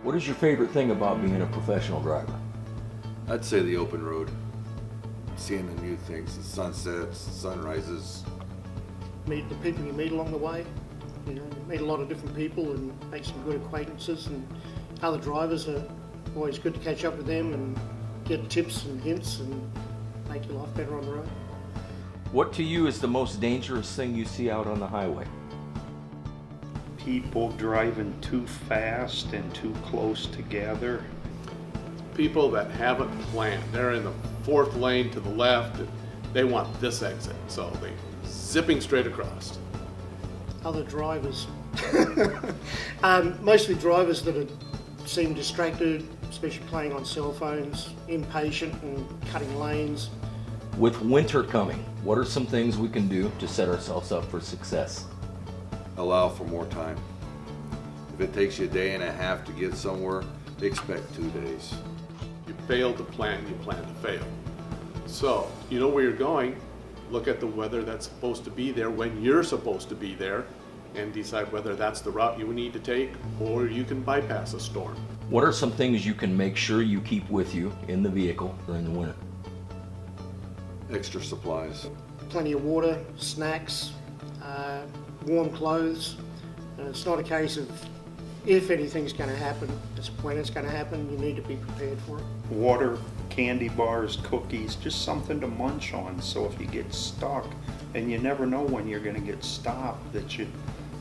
What is your favorite thing about being a professional driver? I'd say the open road. Seeing the new things, the sunsets, the sunrises. Meet the people you meet along the way. You know, you meet a lot of different people and make some good acquaintances, and other drivers are always good to catch up with them and get tips and hints and make your life better on the road. What to you is the most dangerous thing you see out on the highway? People driving too fast and too close together. People that haven't planned. They're in the fourth lane to the left and they want this exit, so they zipping straight across. Other drivers, mostly drivers that seem distracted, especially playing on cell phones, impatient and cutting lanes. With winter coming, what are some things we can do to set ourselves up for success? Allow for more time. If it takes you a day and a half to get somewhere, expect 2 days. You fail to plan, you plan to fail. So, you know where you're going, look at the weather that's supposed to be there when you're supposed to be there, and decide whether that's the route you need to take, or you can bypass a storm. What are some things you can make sure you keep with you in the vehicle during the winter? Extra supplies. Plenty of water, snacks, warm clothes. And it's not a case of if anything's going to happen, it's when it's going to happen. You need to be prepared for it. Water, candy bars, cookies, just something to munch on, so if you get stuck, and you never know when you're going to get stopped, that you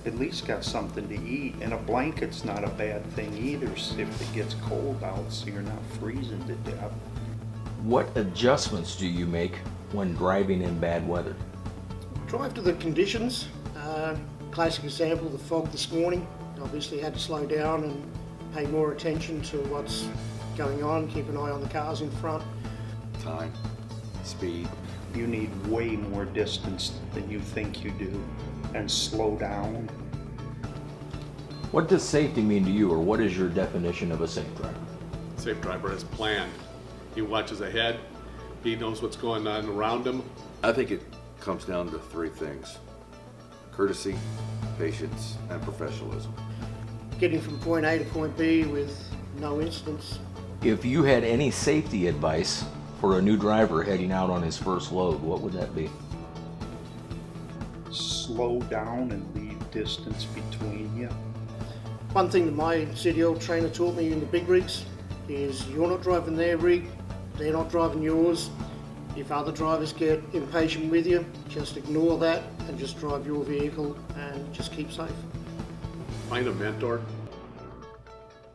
at least got something to eat. And a blanket's not a bad thing either if it gets cold out, so you're not freezing to death. What adjustments do you make when driving in bad weather? Drive to the conditions. Classic example, the fog this morning. Obviously had to slow down and pay more attention to what's going on, keep an eye on the cars in front. Time. Speed. You need way more distance than you think you do, and slow down. What does safety mean to you, or what is your definition of a safe driver? Safe driver is planned. He watches ahead, he knows what's going on around him. I think it comes down to 3 things. Courtesy, patience, and professionalism. Getting from point A to point B with no incidents. If you had any safety advice for a new driver heading out on his first load, what would that be? Slow down and leave distance between you. One thing that my CDL trainer taught me in the big rigs is you're not driving their rig, they're not driving yours. If other drivers get impatient with you, just ignore that and just drive your vehicle and just keep safe. Find a mentor.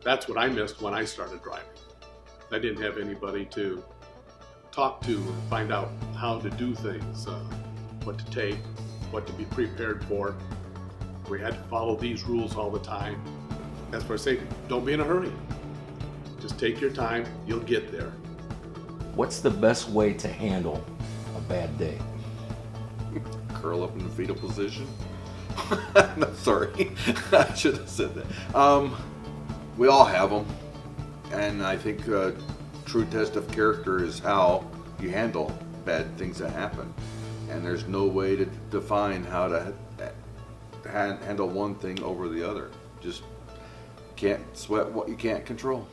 That's what I missed when I started driving. I didn't have anybody to talk to and find out how to do things, what to take, what to be prepared for. We had to follow these rules all the time. As for safety, don't be in a hurry. Just take your time, you'll get there. What's the best way to handle a bad day? Curl up in the fetal position. No, sorry. I should have said that. We all have them. And I think a true test of character is how you handle bad things that happen. And there's no way to define how to handle one thing over the other. Just can't sweat what you can't control.